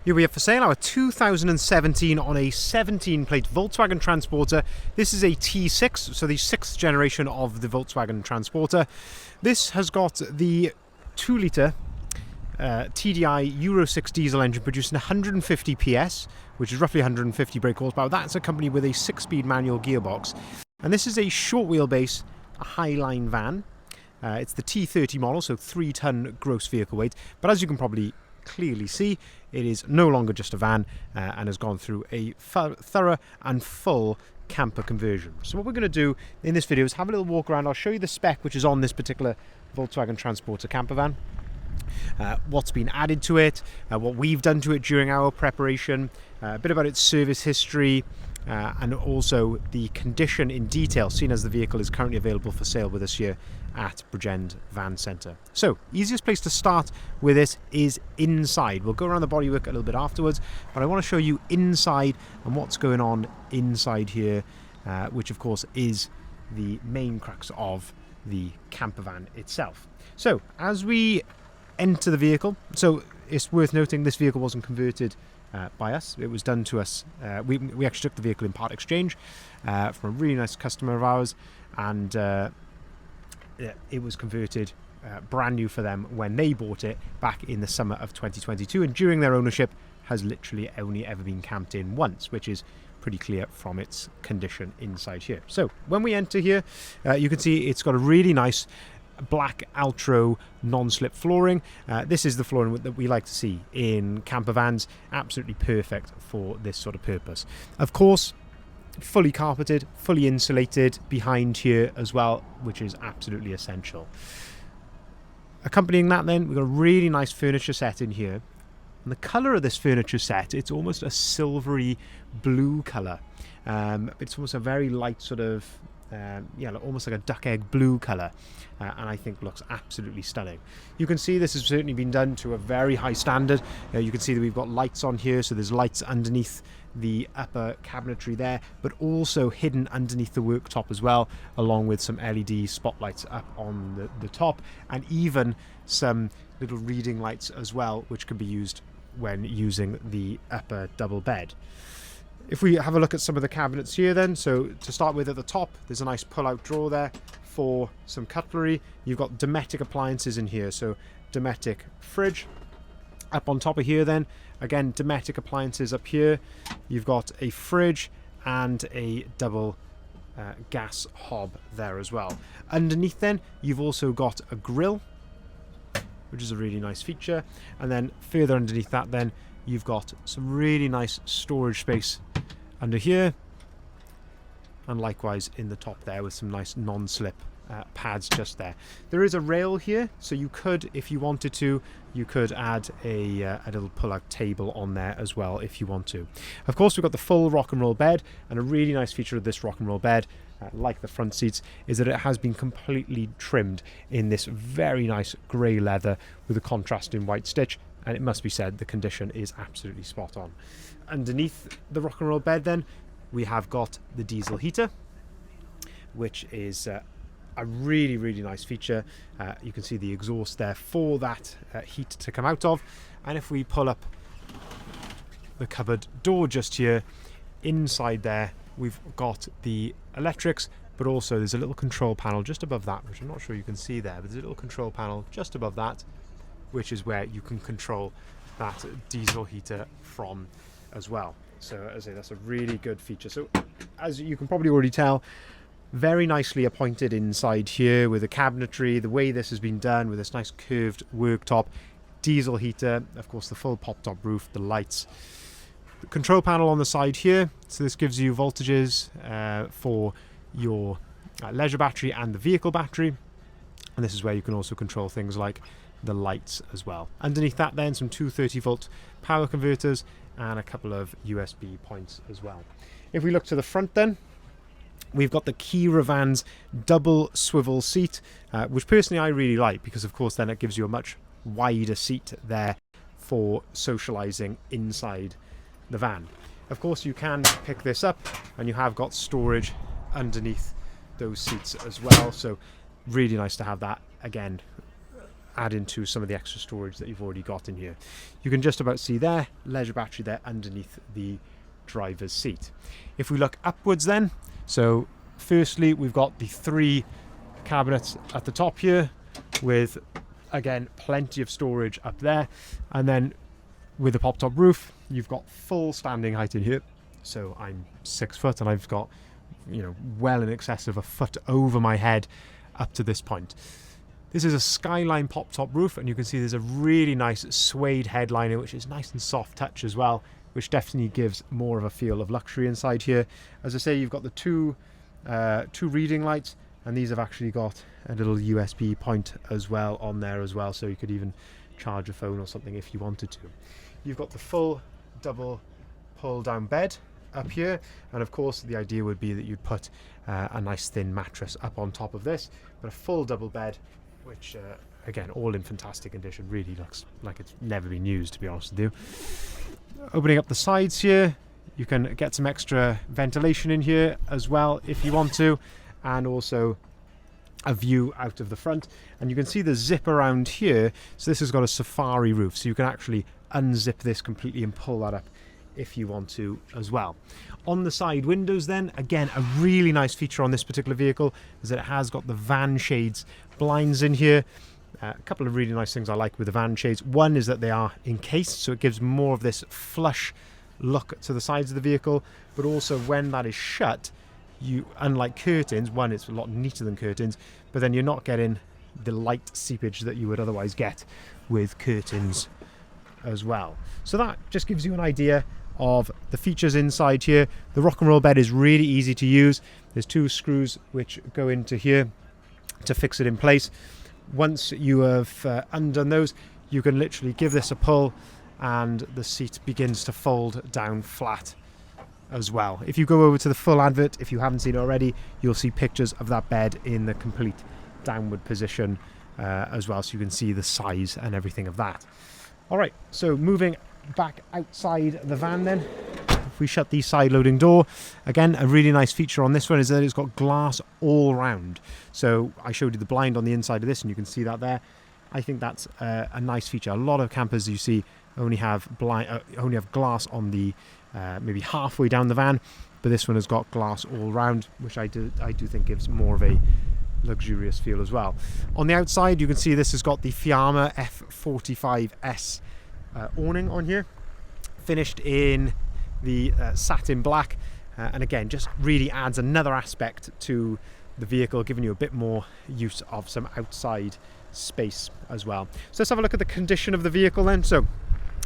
Here we have for sale our 2017 on a 17-plate Volkswagen Transporter. This is a T6, so the 6th generation of the Volkswagen Transporter. This has got the 2-litre TDI Euro 6 diesel engine producing 150 PS, which is roughly 150 brake horsepower. That's accompanied with a 6-speed manual gearbox. And this is a short wheelbase, a Highline van. It's the T30 model, so 3-ton gross vehicle weight. But as you can probably clearly see, it is no longer just a van and has gone through a thorough and full camper conversion. So what we're going to do in this video is have a little walk around. I'll show you the spec which is on this particular Volkswagen Transporter Campervan, what's been added to it, what we've done to it during our preparation, a bit about its service history, and also the condition in detail, seeing as the vehicle is currently available for sale with us here at Bridgend Van Centre. So, easiest place to start with this is inside. We'll go around the bodywork a little bit afterwards, but I want to show you inside and what's going on inside here, which of course is the main crux of the campervan itself. So, as we enter the vehicle, so it's worth noting this vehicle wasn't converted by us. It was done to us. We actually took the vehicle in part exchange from a really nice customer of ours, and it was converted brand new for them when they bought it back in the summer of 2022, and during their ownership has literally only ever been camped in once, which is pretty clear from its condition inside here. So when we enter here, you can see it's got a really nice black Altro non-slip flooring. This is the flooring that we like to see in camper vans. Absolutely perfect for this sort of purpose. Of course, fully carpeted, fully insulated behind here as well, which is absolutely essential. Accompanying that then, we've got a really nice furniture set in here. And the colour of this furniture set, it's almost a silvery blue colour. It's almost a very light sort of almost like a duck egg blue colour, and I think looks absolutely stunning. You can see this has certainly been done to a very high standard. You can see that we've got lights on here, so there's lights underneath the upper cabinetry there, but also hidden underneath the worktop as well, along with some LED spotlights up on the top, and even some little reading lights as well, which can be used when using the upper double bed. If we have a look at some of the cabinets here then, so to start with at the top, there's a nice pull-out drawer there for some cutlery. You've got Dometic appliances in here, so Dometic fridge. Up on top of here then, again, Dometic appliances up here. You've got a fridge and a double gas hob there as well. Underneath then, you've also got a grill, which is a really nice feature. And then further underneath that then, you've got some really nice storage space under here, and likewise in the top there with some nice non-slip pads just there. There is a rail here, so you could, if you wanted to, you could add a little pull-out table on there as well if you want to. Of course, we've got the full rock and roll bed, and a really nice feature of this rock and roll bed, like the front seats, is that it has been completely trimmed in this very nice grey leather with a contrasting white stitch. And it must be said, the condition is absolutely spot on. Underneath the rock and roll bed then, we have got the diesel heater, which is a really, really nice feature. You can see the exhaust there for that heat to come out of. And if we pull up the cupboard door just here, inside there, we've got the electrics, but also there's a little control panel just above that, which I'm not sure you can see there, but there's a little control panel just above that, which is where you can control that diesel heater from as well. So as I say, that's a really good feature. So as you can probably already tell, very nicely appointed inside here with the cabinetry, the way this has been done with this nice curved worktop, diesel heater, of course the full pop-top roof, the lights. The control panel on the side here, so this gives you voltages for your leisure battery and the vehicle battery. And this is where you can also control things like the lights as well. Underneath that then, some 230 volt power converters and a couple of USB points as well. If we look to the front then, we've got the Kia Van's double swivel seat, which personally I really like, because of course then it gives you a much wider seat there for socializing inside the van. Of course you can pick this up and you have got storage underneath those seats as well, so really nice to have that again add into some of the extra storage that you've already got in here. You can just about see there, leisure battery there underneath the driver's seat. If we look upwards then, so firstly we've got the 3 cabinets at the top here with, again, plenty of storage up there, and then with the pop top roof you've got full standing height in here. So I'm 6 foot and I've got, you know, well in excess of a foot over my head up to this point. This is a Skyline pop top roof, and you can see there's a really nice suede headliner which is nice and soft touch as well, which definitely gives more of a feel of luxury inside here. As I say, you've got the two reading lights, and these have actually got a little USB point as well on there as well, so you could even charge a phone or something if you wanted to. You've got the full double pull down bed up here, and of course the idea would be that you'd put a nice thin mattress up on top of this, but a full double bed, which again, all in fantastic condition, really looks like it's never been used, to be honest with you. Opening up the sides here, you can get some extra ventilation in here as well if you want to, and also a view out of the front. And you can see the zip around here, so this has got a safari roof, so you can actually unzip this completely and pull that up if you want to as well. On the side windows then, again, a really nice feature on this particular vehicle is that it has got the van shades blinds in here. A couple of really nice things I like with the van shades. One is that they are encased, so it gives more of this flush look to the sides of the vehicle, but also when that is shut, you, unlike curtains, one, it's a lot neater than curtains, but then you're not getting the light seepage that you would otherwise get with curtains as well. So that just gives you an idea of the features inside here. The rock and roll bed is really easy to use. There's 2 screws which go into here to fix it in place. Once you have undone those, you can literally give this a pull and the seat begins to fold down flat as well. If you go over to the full advert, if you haven't seen it already, you'll see pictures of that bed in the complete downward position as well, so you can see the size and everything of that. Alright, so moving back outside the van then, if we shut the side loading door, again, a really nice feature on this one is that it's got glass all round. So I showed you the blind on the inside of this, and you can see that there. I think that's a nice feature. A lot of campers you see only have glass on the maybe halfway down the van, but this one has got glass all round, which I do think gives more of a luxurious feel as well. On the outside, you can see this has got the Fiamma F45S awning on here, finished in the satin black, and again, just really adds another aspect to the vehicle, giving you a bit more use of some outside space as well. So let's have a look at the condition of the vehicle then. So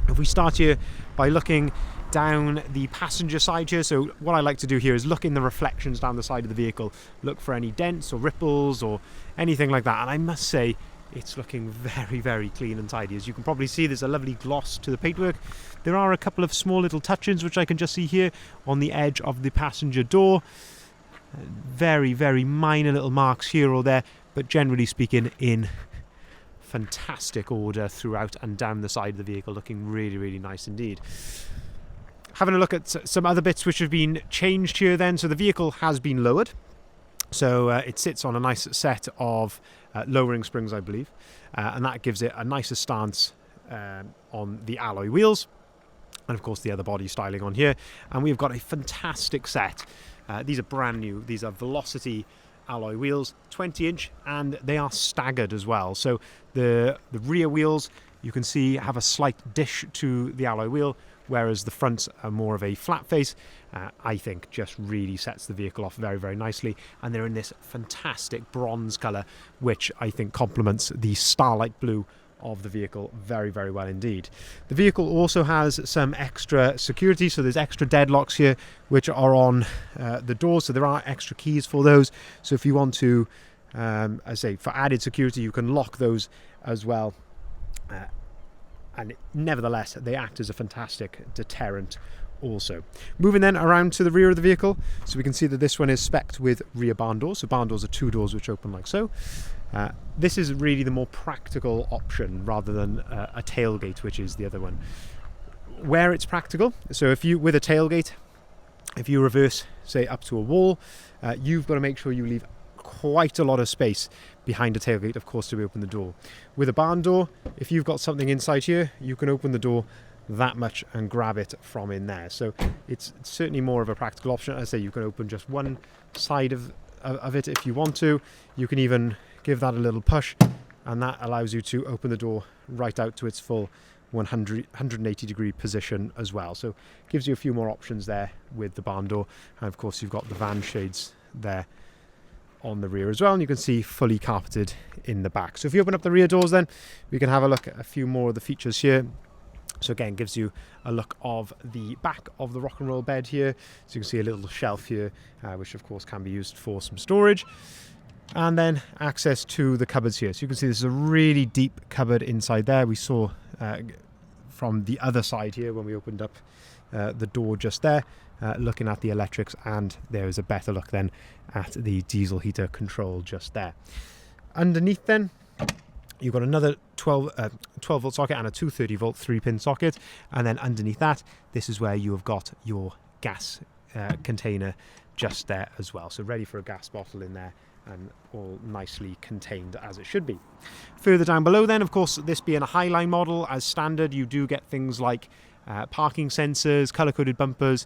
if we start here by looking down the passenger side here, so what I like to do here is look in the reflections down the side of the vehicle, look for any dents or ripples or anything like that, and I must say it's looking very, very clean and tidy. As you can probably see, there's a lovely gloss to the paintwork. There are a couple of small little touch-ins which I can just see here on the edge of the passenger door. Very, very minor little marks here or there, but generally speaking in fantastic order throughout and down the side of the vehicle, looking really, really nice indeed. Having a look at some other bits which have been changed here then. So the vehicle has been lowered. So it sits on a nice set of lowering springs, I believe. And that gives it a nicer stance on the alloy wheels. And of course the other body styling on here. And we've got a fantastic set. These are brand new. These are Velocity alloy wheels, 20-inch, and they are staggered as well. So the rear wheels, you can see, have a slight dish to the alloy wheel, whereas the fronts are more of a flat face. I think just really sets the vehicle off very, very nicely. And they're in this fantastic bronze colour, which I think complements the starlight blue of the vehicle very, very well indeed. The vehicle also has some extra security, so there's extra deadlocks here which are on the doors, so there are extra keys for those. So if you want to, as I say, for added security, you can lock those as well. And nevertheless, they act as a fantastic deterrent also. Moving then around to the rear of the vehicle, so we can see that this one is spec'd with rear barn doors. So barn doors are 2 doors which open like so. This is really the more practical option rather than a tailgate, which is the other one. Where it's practical, so if you, with a tailgate, if you reverse, say, up to a wall, you've got to make sure you leave quite a lot of space behind the tailgate, of course, to open the door. With a barn door, if you've got something inside here, you can open the door that much and grab it from in there. So it's certainly more of a practical option. As I say, you can open just one side of it if you want to. You can even give that a little push, and that allows you to open the door right out to its full 180 degree position as well. So gives you a few more options there with the barn door. And of course, you've got the van shades there on the rear as well, and you can see fully carpeted in the back. So if you open up the rear doors, then we can have a look at a few more of the features here. So again, gives you a look of the back of the rock and roll bed here. So you can see a little shelf here, which of course can be used for some storage. And then access to the cupboards here. So you can see this is a really deep cupboard inside there. We saw from the other side here when we opened up the door just there, looking at the electrics, and there is a better look then at the diesel heater control just there. Underneath then, you've got another 12 volt socket and a 230 volt 3-pin socket, and then underneath that, this is where you have got your gas container just there as well. So ready for a gas bottle in there, and all nicely contained as it should be. Further down below then, of course, this being a Highline model, as standard, you do get things like parking sensors, colour-coded bumpers,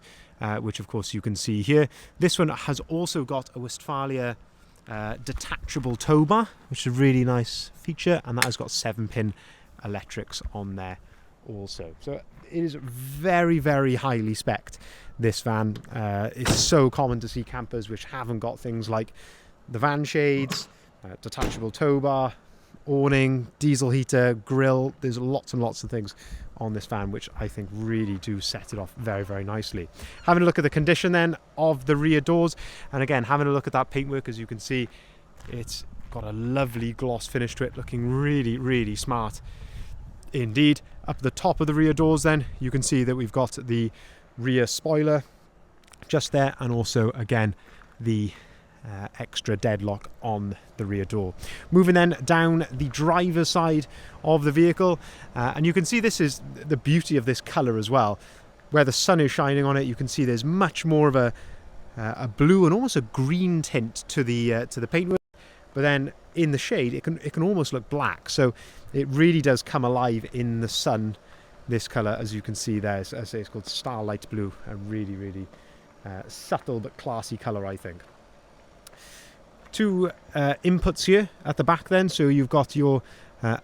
which of course you can see here. This one has also got a Westfalia detachable tow bar, which is a really nice feature, and that has got 7-pin electrics on there also. So it is very, very highly spec'd, this van. It's so common to see campers which haven't got things like the van shades, detachable tow bar, awning, diesel heater, grill. There's lots and lots of things on this van which I think really do set it off very, very nicely. Having a look at the condition then of the rear doors, and again having a look at that paintwork, as you can see, it's got a lovely gloss finish to it, looking really, really smart indeed. Up the top of the rear doors then, you can see that we've got the rear spoiler just there, and also again the extra deadlock on the rear door. Moving then down the driver's side of the vehicle, and you can see this is the beauty of this colour as well. Where the sun is shining on it, you can see there's much more of a blue and almost a green tint to the paintwork. But then in the shade, it can almost look black. So it really does come alive in the sun. This colour, as you can see there, as I say, it's called Starlight Blue. A really, really subtle but classy colour, I think. Two inputs here at the back then, so you've got your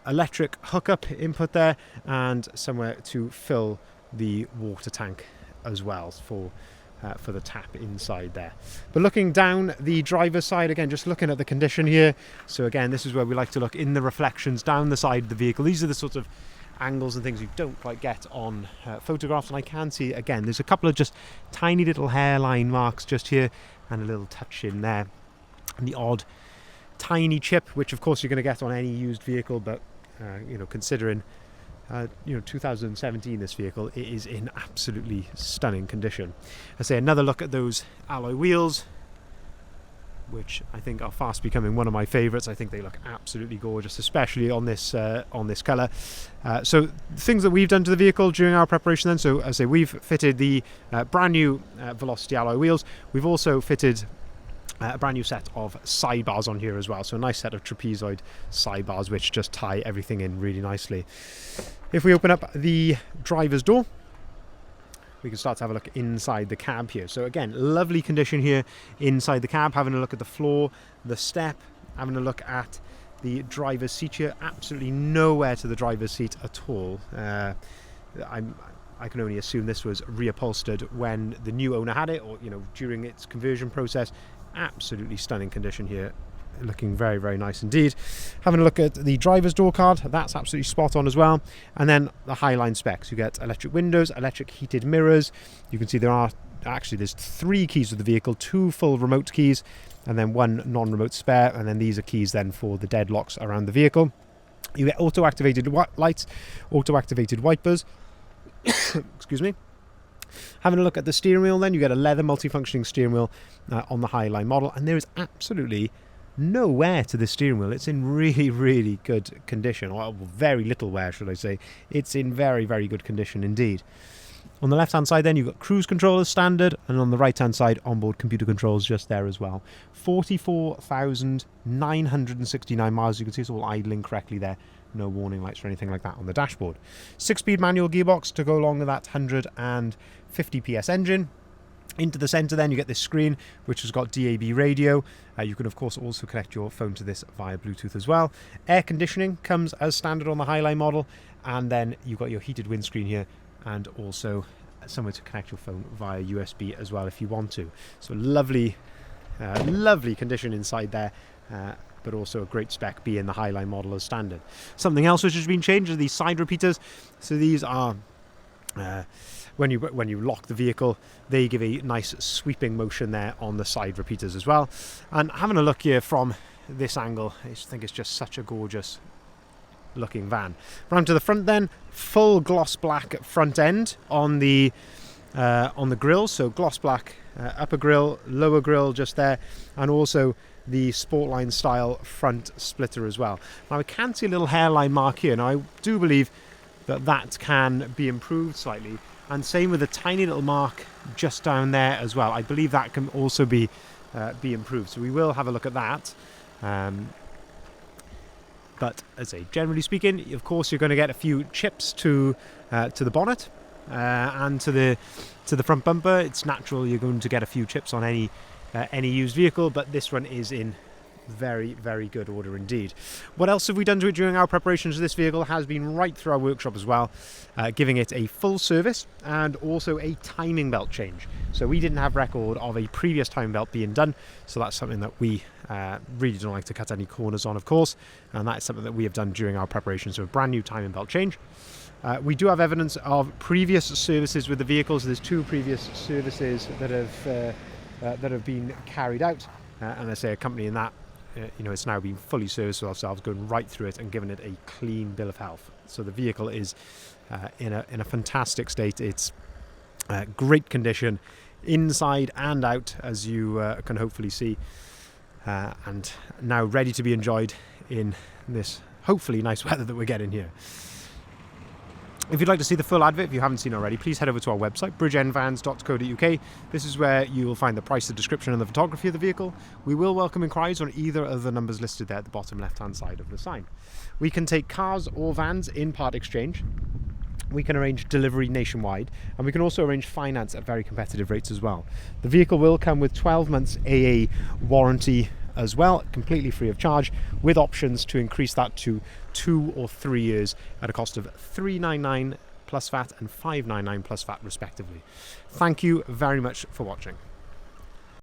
electric hookup input there, and somewhere to fill the water tank as well for the tap inside there. But looking down the driver's side, again, just looking at the condition here, so again, this is where we like to look in the reflections down the side of the vehicle. These are the sort of angles and things you don't quite get on photographs, and I can see, again, there's a couple of just tiny little hairline marks just here and a little touch in there, and the odd tiny chip, which of course you're going to get on any used vehicle, but you know, considering 2017, this vehicle, it is in absolutely stunning condition. I say another look at those alloy wheels, which I think are fast becoming one of my favourites. I think they look absolutely gorgeous, especially on this colour. So things that we've done to the vehicle during our preparation then, so as I say, we've fitted the brand new Velocity alloy wheels. We've also fitted a brand new set of sidebars on here as well, so a nice set of trapezoid sidebars which just tie everything in really nicely. If we open up the driver's door, we can start to have a look inside the cab here. So again, lovely condition here inside the cab, having a look at the floor, the step, having a look at the driver's seat here. Absolutely nowhere to the driver's seat at all. I can only assume this was reupholstered when the new owner had it, or during its conversion process. Absolutely stunning condition here, looking very, very nice indeed. Having a look at the driver's door card, that's absolutely spot on as well. And then the Highline specs, you get electric windows, electric heated mirrors. You can see there's 3 keys to the vehicle, 2 full remote keys, and then 1 non-remote spare, and then these are keys then for the deadlocks around the vehicle. You get auto-activated lights, auto-activated wipers. Excuse me. Having a look at the steering wheel then, you get a leather multifunctioning steering wheel on the Highline model, and there is absolutely no wear to the steering wheel. It's in really, really good condition, or very little wear, should I say. It's in very, very good condition indeed. On the left hand side then you've got cruise control as standard, and on the right hand side onboard computer controls just there as well. 44,969 miles, you can see it's all idling correctly there. No warning lights or anything like that on the dashboard. 6-speed manual gearbox to go along with that 150 PS engine. Into the centre then you get this screen which has got DAB radio. You can of course also connect your phone to this via Bluetooth as well. Air conditioning comes as standard on the Highline model, and then you've got your heated windscreen here, and also somewhere to connect your phone via USB as well if you want to. So lovely condition inside there, but also a great spec being the Highline model as standard. Something else which has been changed are these side repeaters. So these are when you lock the vehicle, they give a nice sweeping motion there on the side repeaters as well. And having a look here from this angle, I just think it's just such a gorgeous looking van. Round to the front then, full gloss black front end on the grille, so gloss black upper grille, lower grille just there, and also the Sportline style front splitter as well. Now I can see a little hairline mark here, and I do believe that can be improved slightly, and same with a tiny little mark just down there as well. I believe that can also be improved, so we will have a look at that. But as I say, generally speaking, of course, you're going to get a few chips to the bonnet and to the front bumper. It's natural you're going to get a few chips on any used vehicle, but this one is in very, very good order indeed. What else have we done to it during our preparations of this vehicle has been right through our workshop as well, giving it a full service and also a timing belt change. So we didn't have record of a previous timing belt being done, so that's something that we really don't like to cut any corners on, of course, and that's something that we have done during our preparations of a brand new timing belt change. We do have evidence of previous services with the vehicle, so there's 2 previous services that have been carried out, and I say accompanying that, it's now been fully serviced with ourselves, going right through it and giving it a clean bill of health. So the vehicle is in a fantastic state. It's great condition inside and out, as you can hopefully see, and now ready to be enjoyed in this hopefully nice weather that we're getting here. If you'd like to see the full advert, if you haven't seen already, please head over to our website, bridgeendvans.co.uk. This is where you will find the price, the description and the photography of the vehicle. We will welcome inquiries on either of the numbers listed there at the bottom left-hand side of the sign. We can take cars or vans in part exchange. We can arrange delivery nationwide, and we can also arrange finance at very competitive rates as well. The vehicle will come with 12 months AA warranty as well, completely free of charge, with options to increase that to 2 or 3 years at a cost of $399 plus VAT and $599 plus VAT respectively. Thank you very much for watching.